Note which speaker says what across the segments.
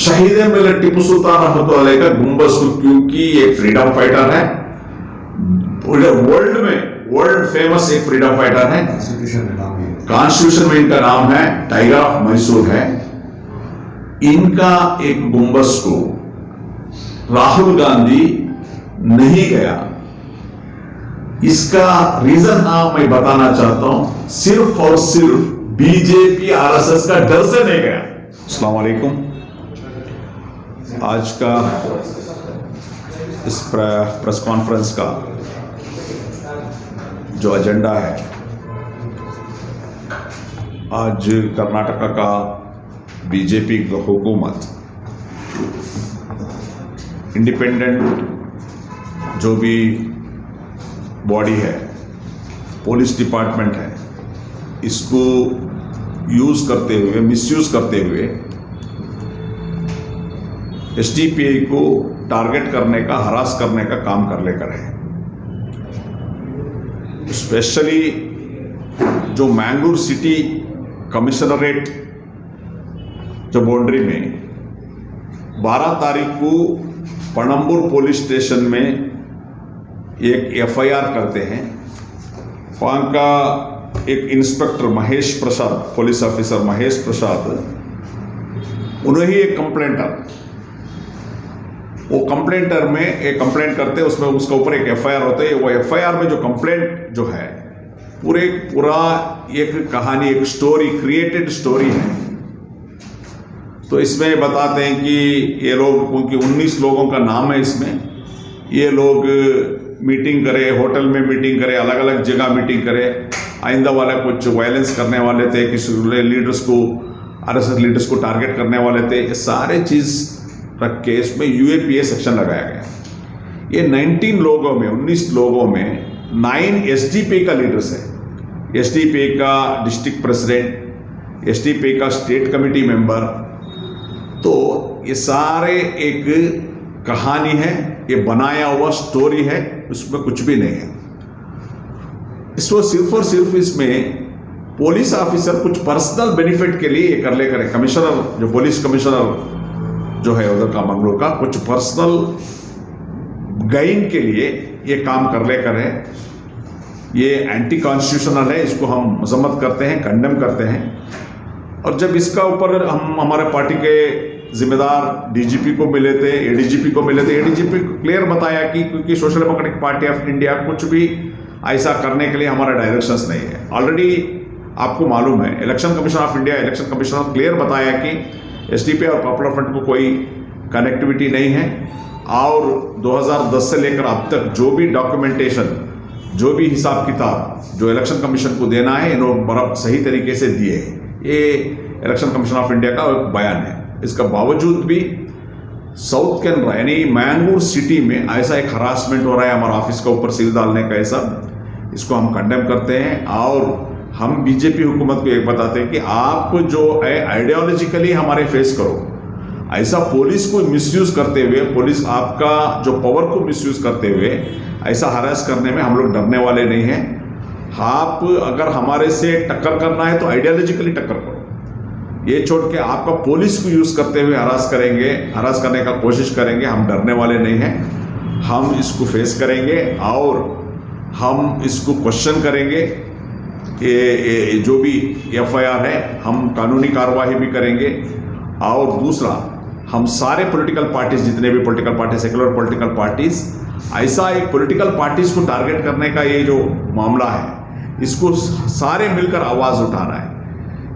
Speaker 1: शहीद मिलत टिपू सुल्तान रहमतुल्लाह का गुंबज को, क्योंकि एक फ्रीडम फाइटर है, वर्ल्ड में वर्ल्ड फेमस एक फ्रीडम फाइटर है, कॉन्स्टिट्यूशन में इनका नाम है, टाइगर ऑफ मैसूर है। इनका एक गुंबज को राहुल गांधी नहीं गया, इसका रीजन मैं बताना चाहता हूं, सिर्फ और सिर्फ बीजेपी आरएसएस का डर से नहीं गया। अस्सलाम वालेकुम। आज का इस प्रेस कॉन्फ्रेंस का जो एजेंडा है, आज कर्नाटका का बीजेपी हुकूमत इंडिपेंडेंट जो भी बॉडी है, पुलिस डिपार्टमेंट है, इसको यूज करते हुए, मिसयूज करते हुए एसडीपीआई को टारगेट करने का, हरास करने का काम कर लेकर है। स्पेशली जो मैंगलोर सिटी कमिश्नरेट जो बाउंड्री में 12 तारीख को पणंबूर पुलिस स्टेशन में एक एफआईआर करते हैं। वहाँ का एक inspector Mahesh Prasad, police officer Mahesh Prasad, उन्हें ही एक कंप्लेंटर, वो कंप्लेंटर में एक कंप्लेंट करते हैं, उसमें उसका ऊपर एक एफआईआर होता है। वो एफआईआर में जो कंप्लेंट जो है, पूरा एक कहानी, एक स्टोरी, क्रिएटेड स्टोरी है। तो इसमें बताते हैं कि ये लोग, क्योंकि 19 लोगों का नाम है इसमें, ये लोग मीटिंग करे, होटल में मीटिंग करे, अलग अलग जगह मीटिंग करे, आइंदा वाला कुछ वायलेंस करने वाले थे, किसी लीडर्स को, आरएसएस लीडर्स को टारगेट करने वाले थे, ये सारे चीज रख के इसमें यूएपीए सेक्शन लगाया गया। ये 19 लोगों में, 19 लोगों में 9 एसडीपीआई का लीडर्स है, एसडीपीआई का डिस्ट्रिक्ट प्रेसिडेंट, एसडीपीआई का स्टेट कमेटी मेंबर। तो ये सारे एक कहानी है, ये बनाया हुआ स्टोरी है, उसमें कुछ भी नहीं है। इसको सिर्फ और सिर्फ इसमें पुलिस ऑफिसर कुछ पर्सनल बेनिफिट के लिए ये कर लेकर है। कमिश्नर, जो पुलिस कमिश्नर जो है उधर का मंगलोर का, कुछ पर्सनल गेन के लिए ये काम कर लेकर है। ये एंटी कॉन्स्टिट्यूशनल है, इसको हम मजम्मत करते हैं, कंडेम करते हैं। और जब इसका ऊपर हम हमारे पार्टी के जिम्मेदार डीजीपी को मिले थे, एडीजीपी को मिले थे, एडीजीपी क्लियर बताया कि क्योंकि social democratic party of India कुछ भी ऐसा करने के लिए हमारा डायरेक्शंस नहीं है। ऑलरेडी आपको मालूम है, election commission of India, election commissioner clear बताया कि एसडीपीआई और पॉपुलर फ्रंट को कोई कनेक्टिविटी नहीं है। और 2010 से लेकर अब तक जो भी डॉक्यूमेंटेशन, जो भी हिसाब किताब जो इलेक्शन कमीशन को देना है, इन्होंने बड़ा सही तरीके से दिए हैं। ये इलेक्शन कमीशन ऑफ इंडिया का एक बयान है। इसका बावजूद भी साउथ कैनरा यानी मैंगलोर सिटी में ऐसा एक हरासमेंट हो रहा है, हमारा ऑफिस का ऊपर सील डालने का, ऐसा, इसको हम कंडेम करते हैं। और हम बीजेपी हुकूमत को एक बताते हैं कि आप जो है आइडियोलॉजिकली हमारे फेस करो, ऐसा पुलिस को मिसयूज करते हुए, पुलिस आपका जो पावर को मिसयूज करते हुए ऐसा हरास करने में हम लोग डरने वाले नहीं हैं। आप अगर हमारे से टक्कर करना है तो आइडियोलॉजिकली टक्कर करो, ये छोड़ के आपका पुलिस को यूज करते हुए हरास करेंगे, हरास करने का कोशिश करेंगे, हम डरने वाले नहीं हैं। हम इसको फेस करेंगे और हम इसको क्वेश्चन करेंगे। ये जो भी एफआईआर है, हम कानूनी कार्रवाई भी करेंगे। और दूसरा, हम सारे पॉलिटिकल पार्टीज, जितने भी political party, secular political parties, ऐसा एक पॉलिटिकल पार्टीज को टारगेट करने का ये जो मामला है, इसको सारे मिलकर आवाज उठाना है।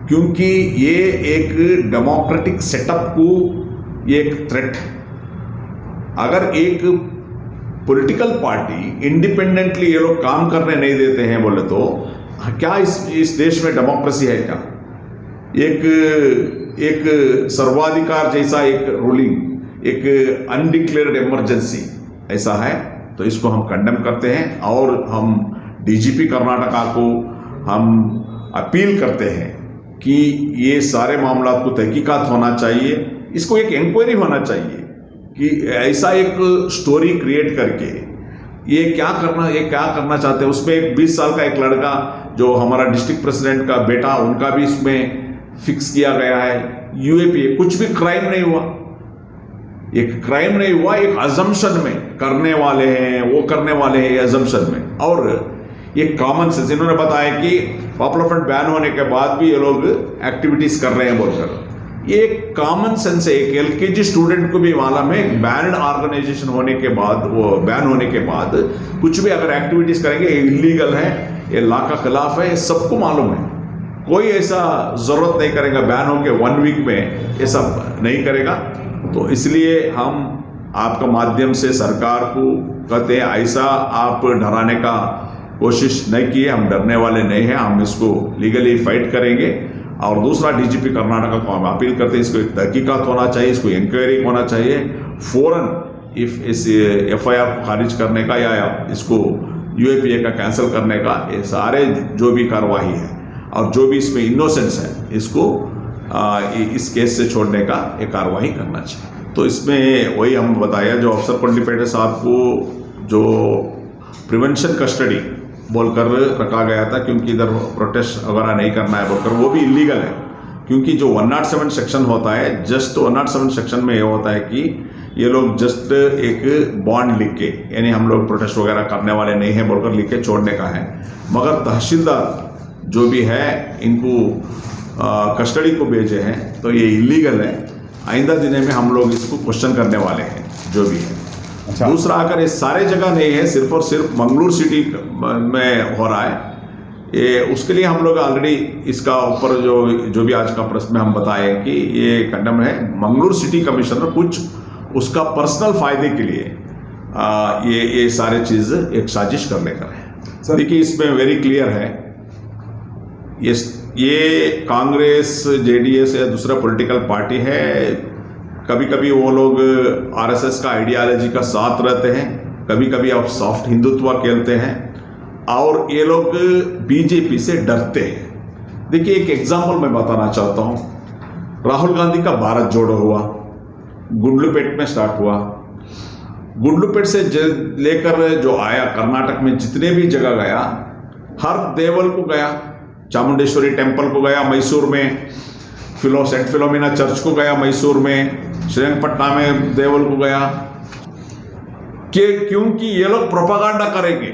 Speaker 1: क्योंकि ये एक डेमोक्रेटिक सेटअप को ये एक थ्रेट है। अगर एक पॉलिटिकल पार्टी इंडिपेंडेंटली ये लोग काम करने नहीं देते हैं बोले तो क्या इस देश में डेमोक्रेसी है क्या? एक सर्वाधिकार जैसा एक रूलिंग, एक अनडिक्लेयर्ड इमरजेंसी ऐसा है। तो इसको हम कंडेम करते हैं और हम डीजीपी कर्नाटका को हम अपील करते हैं कि ये सारे मामला को तहकीकात होना चाहिए, इसको एक इंक्वायरी होना चाहिए कि ऐसा एक स्टोरी क्रिएट करके ये क्या करना चाहते हैं। उसमें एक 20 साल का एक लड़का जो हमारा डिस्ट्रिक्ट प्रेसिडेंट का बेटा, उनका भी इसमें फिक्स किया गया है। यूएपीए कुछ भी क्राइम नहीं हुआ, एक क्राइम नहीं हुआ, एक अजम्पशन में करने वाले हैं, वो करने वाले हैं अजम्पशन में। और ये कॉमन सेंस, इन्होंने बताया कि पॉपुलर फ्रंट बैन होने के बाद भी ये लोग एक्टिविटीज कर रहे हैं बोलकर, ये कॉमन सेंस है। एक एलकेजी स्टूडेंट को भी मालूम है बैन्ड ऑर्गेनाइजेशन होने के बाद, वो बैन होने के बाद कुछ भी अगर एक्टिविटीज करेंगे इलीगल है, ये लॉ का खिलाफ है, सबको मालूम है। कोई ऐसा जरूरत नहीं करेगा बैन होके 1 वीक में, ये सब नहीं करेगा। तो इसलिए हम आपका माध्यम से सरकार को कहते हैं, ऐसा आप डराने का कोशिश नहीं किए, हम डरने वाले नहीं हैं, हम इसको लीगली फाइट करेंगे। और दूसरा, डीजीपी कर्नाटका को हम अपील करते हैं, इसको एक तहकीकात होना चाहिए, इसको इंक्वायरी होना चाहिए फौरन। इस एफआईआर को खारिज करने का या इसको यूएपीए का कैंसिल करने का, ये सारे जो भी कार्रवाई है और जो भी इसमें इनोसेंस है, इसको इस केस से छोड़ने का एक कार्रवाई करना चाहिए। तो इसमें वही हम बताया, जो अफसर पंडिपेटे साहब को जो प्रिवेंशन कस्टडी बोलकर रखा गया था, क्योंकि इधर प्रोटेस्ट वगैरह नहीं करना है बोलकर, वो भी इलीगल है। क्योंकि जो 107 सेक्शन होता है, जस्ट 107 सेक्शन में ये होता है कि ये लोग जस्ट एक बॉन्ड लिख के, यानी हम लोग प्रोटेस्ट वगैरह करने वाले नहीं हैं बोलकर लिख के छोड़ने का है। मगर तहसीलदार जो भी है, इनको कस्टडी को भेजे हैं, तो ये इलीगल है। आइंदा दिनों में हम लोग इसको क्वेश्चन करने वाले हैं, जो भी है।
Speaker 2: अच्छा।
Speaker 1: दूसरा, अगर ये सारे जगह नहीं है, सिर्फ और सिर्फ मंगलूर सिटी में हो रहा है, ये उसके लिए हम लोग ऑलरेडी इसका ऊपर जो भी आज का प्रश्न में हम बताए कि ये कंडम है। मंगलूर सिटी कमिश्नर कुछ उसका पर्सनल फायदे के लिए ये सारे चीज एक साजिश करने का है। देखिए, इसमें वेरी क्लियर है, ये कांग्रेस, जेडीएस या दूसरा पॉलिटिकल पार्टी है, कभी कभी वो लोग आरएसएस का आइडियोलॉजी का साथ रहते हैं, कभी कभी आप सॉफ्ट हिंदुत्व खेलते हैं, और ये लोग बीजेपी से डरते हैं। देखिए, एक एग्जांपल मैं बताना चाहता हूं। राहुल गांधी का भारत जोड़ो हुआ, गुंडलुपेट में स्टार्ट हुआ। गुंडलुपेट से लेकर जो आया, कर्नाटक में जितने भी जगह गया, हर देवल को गया, चामुंडेश्वरी टेम्पल को गया मैसूर में, सेंट फिलोमिना चर्च को गया मैसूर में, श्रीरंगपट्टनम में देवल को गया, क्योंकि ये लोग प्रोपागंडा करेंगे।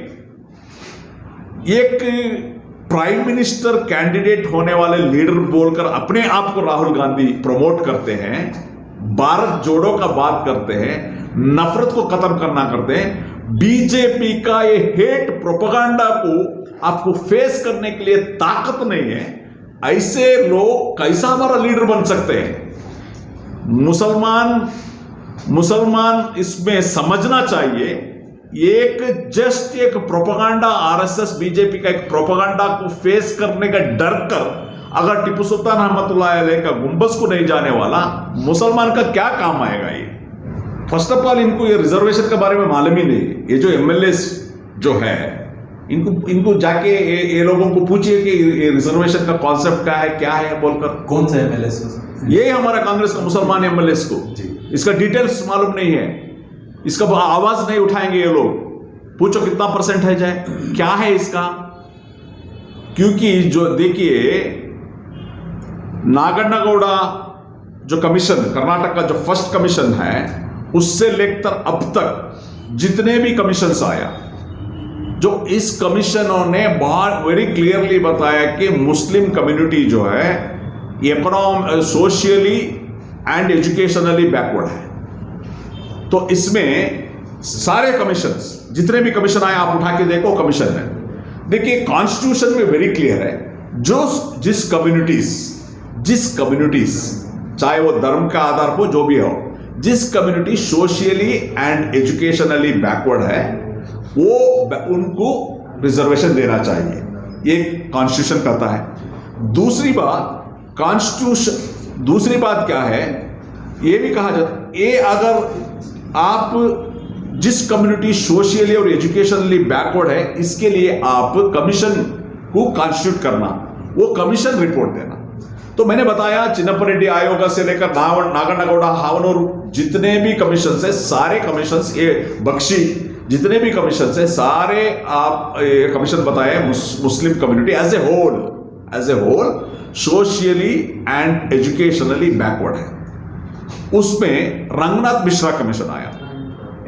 Speaker 1: एक प्राइम मिनिस्टर कैंडिडेट होने वाले लीडर बोलकर अपने आप को राहुल गांधी प्रमोट करते हैं, भारत जोड़ो का बात करते हैं, नफरत को खत्म करना करते हैं। बीजेपी का ये हेट प्रोपागंडा को आपको फेस करने के लिए ताकत नहीं है। ऐसे लोग कैसा हमारा लीडर बन सकते हैं? मुसलमान इसमें समझना चाहिए, एक प्रोपागंडा, आरएसएस बीजेपी का एक प्रोपागंडा को फेस करने का डर कर, अगर टिप्पू सुल्तान रहमतुल्लाह अलैह का गुंबज को नहीं जाने वाला, मुसलमान का क्या काम आएगा? ये फर्स्ट ऑफ ऑल, इनको ये रिजर्वेशन के बारे में मालूम ही नहीं। ये जो एमएलए जो है, इनको जाके ये लोगों को पूछिए कि ये रिजर्वेशन का कॉन्सेप्ट क्या है बोलकर।
Speaker 2: कौन सा एमएलए?
Speaker 1: ये हमारा कांग्रेस का मुसलमान एमएलए को इसका डिटेल्स मालूम नहीं है, इसका आवाज नहीं उठाएंगे ये लोग। पूछो कितना % है, जाए क्या है इसका? क्योंकि जो देखिए, नागन्नागौड़ा जो कमीशन, कर्नाटक का जो फर्स्ट कमीशन है, उससे लेकर अब तक जितने भी कमीशंस आया, जो इस कमीशनों ने बहुत वेरी क्लियरली बताया कि मुस्लिम कम्युनिटी जो है सोशियली एंड एजुकेशनली बैकवर्ड है। तो इसमें सारे कमीशंस, जितने भी कमीशन आए आप उठा के देखो, कमीशन है। देखिए, कॉन्स्टिट्यूशन में वेरी क्लियर है, जिस कम्युनिटीज चाहे वो धर्म का आधार पर जो भी हो, जिस community socially and educationally backward है, वो उनको रिजर्वेशन देना चाहिए, ये कॉन्स्टिट्यूशन कहता है। दूसरी बात क्या है, ये भी कहा जाता है, ये अगर आप जिस कम्युनिटी सोशियली और एजुकेशनली बैकवर्ड है, इसके लिए आप कमीशन को कॉन्स्टिट्यूट करना, वो कमीशन रिपोर्ट देना। तो मैंने बताया, चिन्नप्परेड्डी आयोग से लेकर नागन्नागौड़ा, हावनूर, जितने भी कमीशन है, सारे कमीशन, ये बख्शी, जितने भी कमीशन है, सारे आप कमीशन बताए Muslim community as a whole socially and educationally backward है। उसमें रंगनाथ मिश्रा कमीशन आया,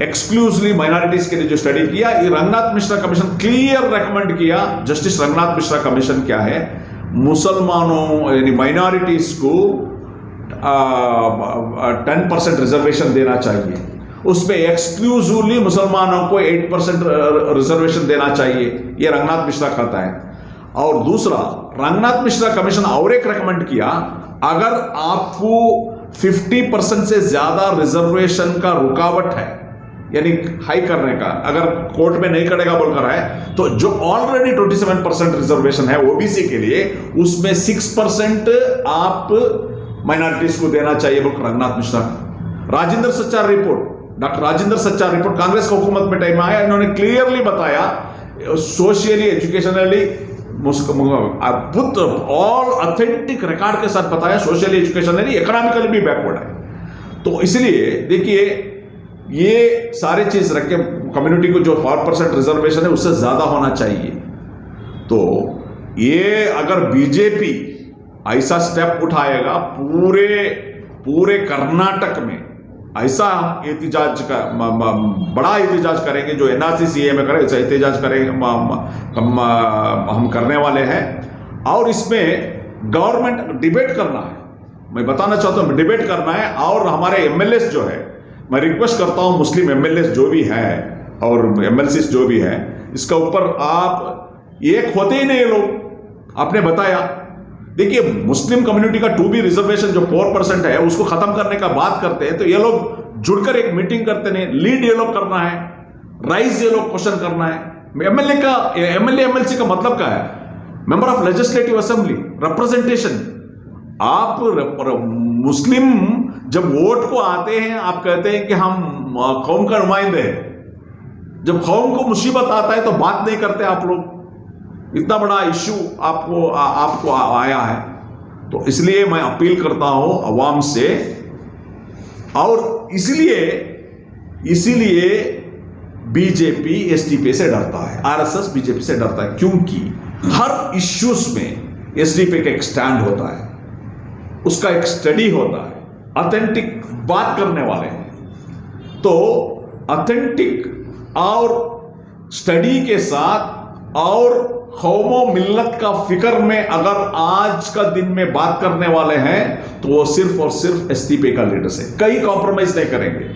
Speaker 1: एक्सक्लूसिवली माइनॉरिटीज के लिए जो स्टडी किया। ये Ranganath Mishra commission clear recommend किया, जस्टिस रंगनाथ मिश्रा कमीशन क्या है, मुसलमानों यानी माइनॉरिटीज को 10% रिजर्वेशन देना चाहिए, उसमें एक्सक्लूसिवली मुसलमानों को 8% रिजर्वेशन देना चाहिए, ये रंगनाथ मिश्रा कहता है। और दूसरा, रंगनाथ मिश्रा कमीशन और एक रेकमेंड किया, अगर आपको 50% से ज्यादा रिजर्वेशन का रुकावट है, यानी हाई करने का, अगर कोर्ट में नहीं करेगा बोल कर है, तो जो ऑलरेडी 27% रिजर्वेशन है ओबीसी के लिए, उसमें 6% आप माइनॉरिटीज को देना चाहिए बोल Ranganath Mishra. Rajendra Sachar report, doctor Rajendra Sachar report Congress का हुकूमत में टाइम आया, इन्होंने क्लियरली बताया socially, educationally, all authentic record के साथ बताया, सोशली, एजुकेशनली, इकोनॉमिकली भी बैकवर्ड है। तो इसलिए देखिए, ये सारे चीज रख के कम्युनिटी को जो 4% रिजर्वेशन है उससे ज्यादा होना चाहिए। तो ये अगर बीजेपी ऐसा स्टेप उठाएगा, पूरे कर्नाटक में ऐसा एहतिजाज का बड़ा एहतिजाज करेंगे, जो एनआरसी सीए में करे ऐसा एहतिजाज करेंगे, हम करने वाले हैं। और इसमें गवर्नमेंट डिबेट करना है, मैं बताना चाहता हूं, डिबेट करना है। और हमारे एमएलए जो है, मैं रिक्वेस्ट करता हूं मुस्लिम एमएलए जो भी है और एमएलसी जो भी है, इसका ऊपर आप एक होते ही नहीं लोग, आपने बताया। देखिए, मुस्लिम कम्युनिटी का 2B रिजर्वेशन जो 4% है उसको खत्म करने का बात करते हैं, तो ये लोग जुड़कर एक मीटिंग करते हैं, लीड ये लोग करना है, राइज ये लोग क्वेश्चन करना है। एमएलए एमएलसी का मतलब क्या है, member of legislative assembly, representation. आप मुस्लिम जब वोट को आते हैं, आप कहते हैं कि हम कौम का नुमाइंदे हैं, जब कौम को मुसीबत आता है तो बात नहीं करते आप लोग। इतना बड़ा इश्यू आपको आया है, तो इसलिए मैं अपील करता हूं अवाम से। और इसीलिए बीजेपी एसडीपी से डरता है, आरएसएस बीजेपी से डरता है, क्योंकि हर इश्यूज में एसडीपी का एक स्टैंड होता है, उसका एक स्टडी होता है, ऑथेंटिक बात करने वाले हैं। तो ऑथेंटिक और स्टडी के साथ और कौमो मिल्लत का फिक्र में अगर आज का दिन में बात करने वाले हैं, तो वो सिर्फ और सिर्फ एसडीपी का लीडर्स है, कहीं कॉम्प्रोमाइज नहीं करेंगे।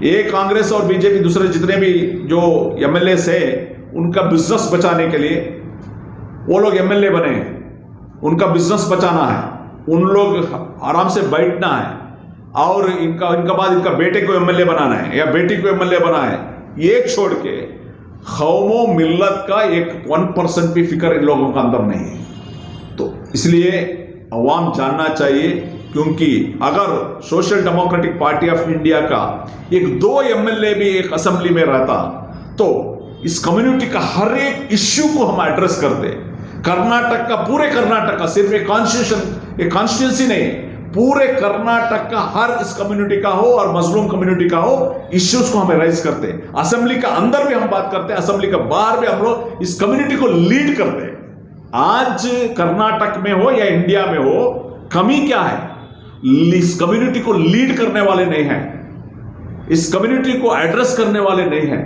Speaker 1: ये कांग्रेस और बीजेपी दूसरे जितने भी जो एमएलए है, उनका बिजनेस बचाने के लिए वो लोग एमएलए बने हैं, उनका बिजनेस बचाना है, उन लोग आराम से बैठना है, और इनका बाद इनका बेटे को एमएलए बनाना है या बेटी को एमएलए बनाना है, ये छोड़ के कौमो मिल्लत का एक 1% भी फिक्र इन लोगों का अंदर नहीं है। तो इसलिए अवाम जानना चाहिए, क्योंकि अगर social democratic party of India का 1-2 एमएलए भी एक असेंबली में रहता, तो इस कम्युनिटी का हर एक इश्यू को हम एड्रेस करते। कर्नाटक का, पूरे कर्नाटक का, सिर्फ एक कॉन्स्टिट्यूंसी नहीं, पूरे कर्नाटक का हर इस कम्युनिटी का हो और मजलूम कम्युनिटी का हो, इश्यूज को हमें राइज करते हैं। असेंबली का अंदर भी हम बात करते हैं, असेंबली का बाहर भी हम लोग इस कम्युनिटी को लीड करते हैं। आज कर्नाटक में हो या इंडिया में हो, कमी क्या है, इस कम्युनिटी को लीड करने वाले नहीं है, इस कम्युनिटी को एड्रेस करने वाले नहीं है।